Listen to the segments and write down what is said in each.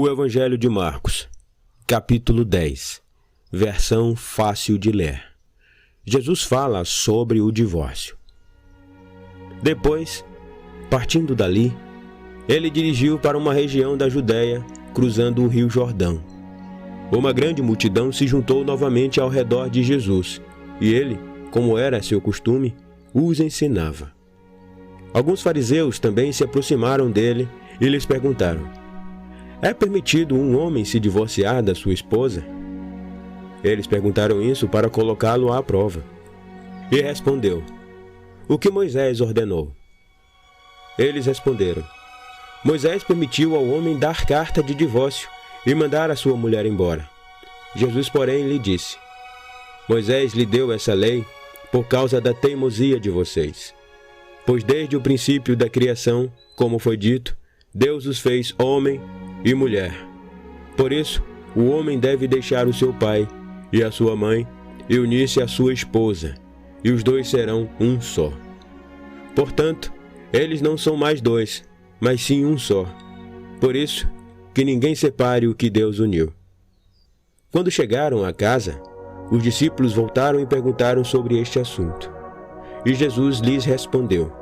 O Evangelho de Marcos, capítulo 10, versão fácil de ler. Jesus fala sobre o divórcio. Depois, partindo dali, ele dirigiu para uma região da Judéia, cruzando o rio Jordão. Uma grande multidão se juntou novamente ao redor de Jesus, e ele, como era seu costume, os ensinava. Alguns fariseus também se aproximaram dele e lhes perguntaram: é permitido um homem se divorciar da sua esposa? Eles perguntaram isso para colocá-lo à prova. E respondeu: o que Moisés ordenou? Eles responderam: Moisés permitiu ao homem dar carta de divórcio e mandar a sua mulher embora. Jesus, porém, lhe disse: Moisés lhe deu essa lei por causa da teimosia de vocês. Pois desde o princípio da criação, como foi dito, Deus os fez homem e mulher. Por isso, o homem deve deixar o seu pai e a sua mãe e unir-se à sua esposa, e os dois serão um só. Portanto, eles não são mais dois, mas sim um só. Por isso, que ninguém separe o que Deus uniu. Quando chegaram à casa, os discípulos voltaram e perguntaram sobre este assunto. E Jesus lhes respondeu: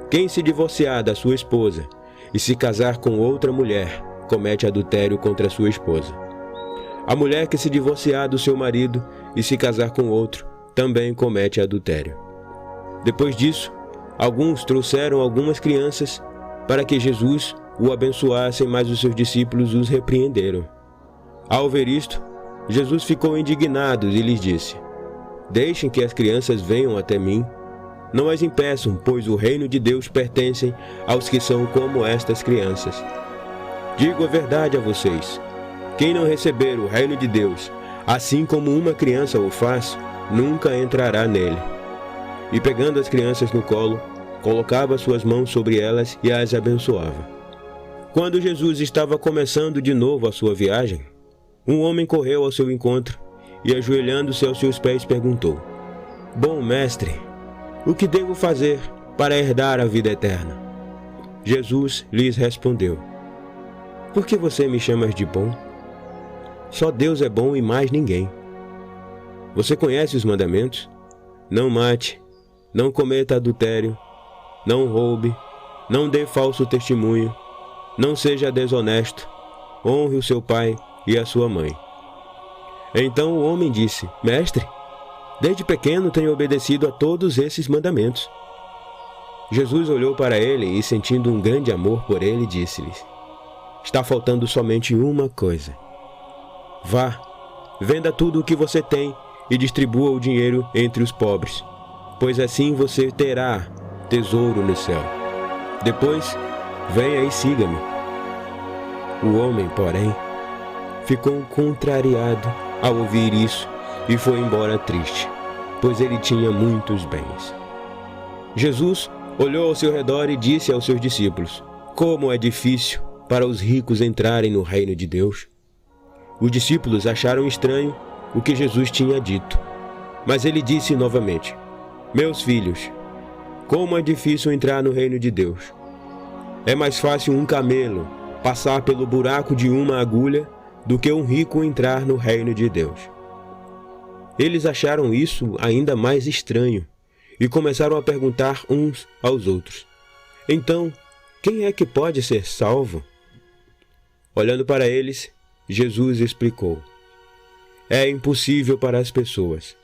quem se divorciar da sua esposa e se casar com outra mulher, comete adultério contra sua esposa. A mulher que se divorciar do seu marido e se casar com outro, também comete adultério. Depois disso, alguns trouxeram algumas crianças para que Jesus o abençoasse, mas os seus discípulos os repreenderam. Ao ver isto, Jesus ficou indignado e lhes disse: deixem que as crianças venham até mim. Não as impeçam, pois o reino de Deus pertence aos que são como estas crianças. Digo a verdade a vocês: quem não receber o reino de Deus, assim como uma criança o faz, nunca entrará nele. E pegando as crianças no colo, colocava suas mãos sobre elas e as abençoava. Quando Jesus estava começando de novo a sua viagem, um homem correu ao seu encontro e, ajoelhando-se aos seus pés, perguntou: bom mestre, o que devo fazer para herdar a vida eterna? Jesus lhes respondeu: por que você me chamas de bom? Só Deus é bom e mais ninguém. Você conhece os mandamentos? Não mate, não cometa adultério, não roube, não dê falso testemunho, não seja desonesto, honre o seu pai e a sua mãe. Então o homem disse: mestre, desde pequeno tenho obedecido a todos esses mandamentos. Jesus olhou para ele e, sentindo um grande amor por ele, disse-lhes: está faltando somente uma coisa. Vá, venda tudo o que você tem e distribua o dinheiro entre os pobres, pois assim você terá tesouro no céu. Depois, venha e siga-me. O homem, porém, ficou contrariado ao ouvir isso e foi embora triste, pois ele tinha muitos bens. Jesus olhou ao seu redor e disse aos seus discípulos: como é difícil para os ricos entrarem no reino de Deus. Os discípulos acharam estranho o que Jesus tinha dito, mas ele disse novamente: meus filhos, como é difícil entrar no reino de Deus. É mais fácil um camelo passar pelo buraco de uma agulha do que um rico entrar no reino de Deus. Eles acharam isso ainda mais estranho e começaram a perguntar uns aos outros: então, quem é que pode ser salvo? Olhando para eles, Jesus explicou: é impossível para as pessoas,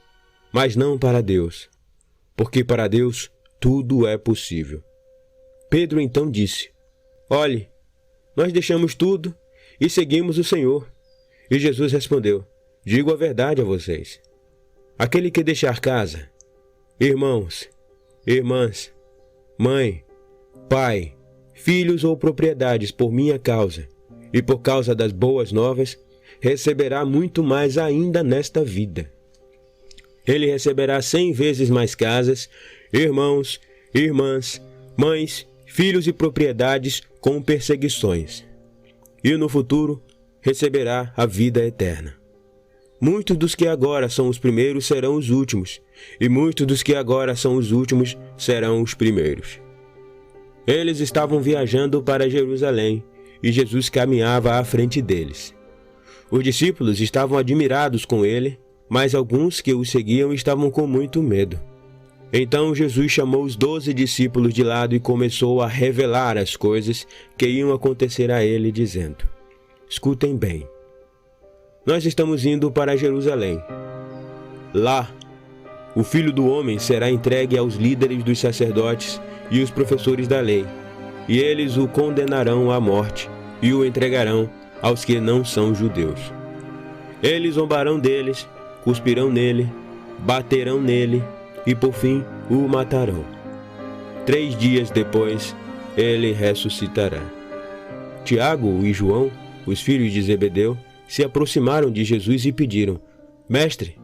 mas não para Deus, porque para Deus tudo é possível. Pedro então disse: olhe, nós deixamos tudo e seguimos o Senhor. E Jesus respondeu: digo a verdade a vocês. Aquele que deixar casa, irmãos, irmãs, mãe, pai, filhos ou propriedades por minha causa e por causa das boas novas, receberá muito mais ainda nesta vida. Ele receberá 100 vezes mais casas, irmãos, irmãs, mães, filhos e propriedades com perseguições. E no futuro receberá a vida eterna. Muitos dos que agora são os primeiros serão os últimos, e muitos dos que agora são os últimos serão os primeiros. Eles estavam viajando para Jerusalém, e Jesus caminhava à frente deles. Os discípulos estavam admirados com ele, mas alguns que o seguiam estavam com muito medo. Então Jesus chamou os 12 discípulos de lado e começou a revelar as coisas que iam acontecer a ele, dizendo: Escutem bem. Nós estamos indo para Jerusalém. Lá, o Filho do Homem será entregue aos líderes dos sacerdotes e os professores da lei, e eles o condenarão à morte e o entregarão aos que não são judeus. Eles zombarão deles, cuspirão nele, baterão nele e por fim o matarão. 3 dias depois, ele ressuscitará. Tiago e João, os filhos de Zebedeu, se aproximaram de Jesus e pediram: Mestre,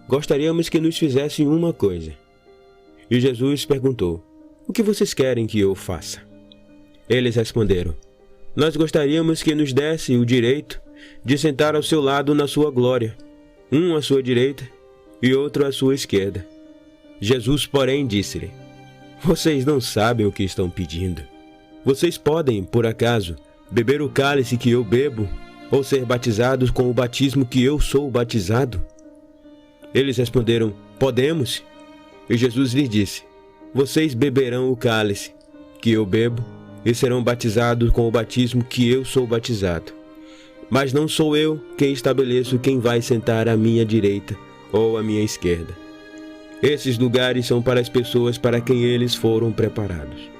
gostaríamos que nos fizessem uma coisa. E Jesus perguntou: O que vocês querem que eu faça? Eles responderam: Nós gostaríamos que nos desse o direito de sentar ao seu lado na sua glória, um à sua direita e outro à sua esquerda. Jesus, porém, disse-lhe: Vocês não sabem o que estão pedindo. Vocês podem, por acaso, beber o cálice que eu bebo, ou ser batizados com o batismo que eu sou batizado? Eles responderam: Podemos. E Jesus lhes disse: Vocês beberão o cálice que eu bebo e serão batizados com o batismo que eu sou batizado. Mas não sou eu quem estabeleço quem vai sentar à minha direita ou à minha esquerda. Esses lugares são para as pessoas para quem eles foram preparados.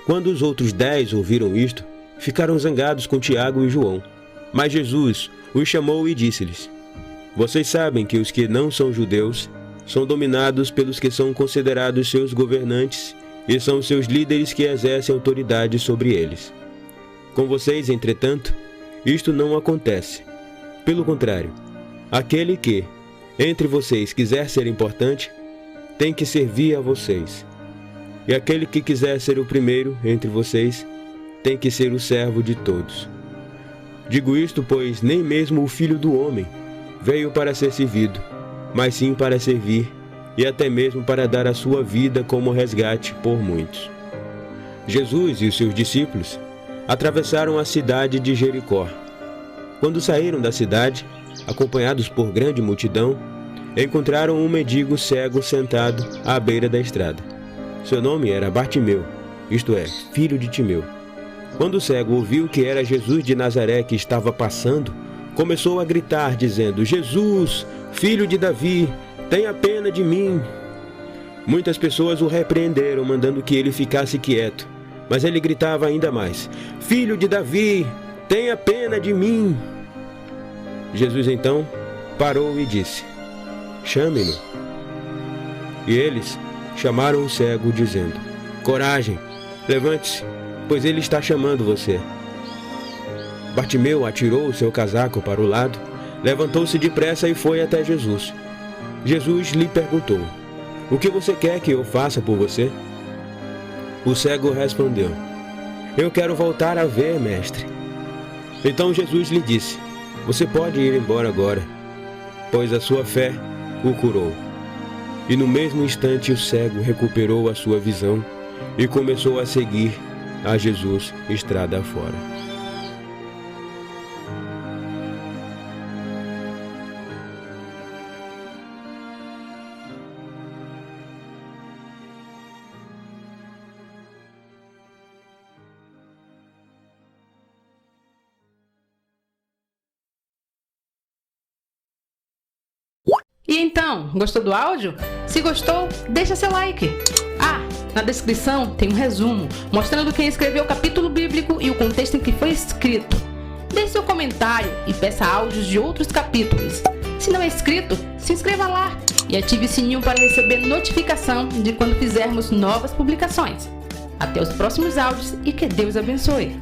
Quando os outros 10 ouviram isto, ficaram zangados com Tiago e João. Mas Jesus os chamou e disse-lhes: Vocês sabem que os que não são judeus são dominados pelos que são considerados seus governantes e são seus líderes que exercem autoridade sobre eles. Com vocês, entretanto, isto não acontece. Pelo contrário, aquele que, entre vocês, quiser ser importante, tem que servir a vocês. E aquele que quiser ser o primeiro entre vocês, tem que ser o servo de todos. Digo isto, pois nem mesmo o Filho do Homem veio para ser servido, mas sim para servir, e até mesmo para dar a sua vida como resgate por muitos. Jesus e os seus discípulos atravessaram a cidade de Jericó. Quando saíram da cidade, acompanhados por grande multidão, encontraram um mendigo cego sentado à beira da estrada. Seu nome era Bartimeu, isto é, filho de Timeu. Quando o cego ouviu que era Jesus de Nazaré que estava passando, começou a gritar, dizendo: Jesus, filho de Davi, tenha pena de mim. Muitas pessoas o repreenderam, mandando que ele ficasse quieto. Mas ele gritava ainda mais: Filho de Davi, tenha pena de mim. Jesus então parou e disse: Chame-no. E eles chamaram o cego, dizendo: Coragem, levante-se, pois ele está chamando você. Bartimeu atirou o seu casaco para o lado, levantou-se depressa e foi até Jesus. Jesus lhe perguntou: O que você quer que eu faça por você? O cego respondeu: Eu quero voltar a ver, mestre. Então Jesus lhe disse: Você pode ir embora agora, pois a sua fé o curou. E no mesmo instante o cego recuperou a sua visão e começou a seguir a Jesus estrada afora. E então, gostou do áudio? Se gostou, deixa seu like. Na descrição tem um resumo mostrando quem escreveu o capítulo bíblico e o contexto em que foi escrito. Deixe seu comentário e peça áudios de outros capítulos. Se não é inscrito, se inscreva lá e ative o sininho para receber notificação de quando fizermos novas publicações. Até os próximos áudios e que Deus abençoe.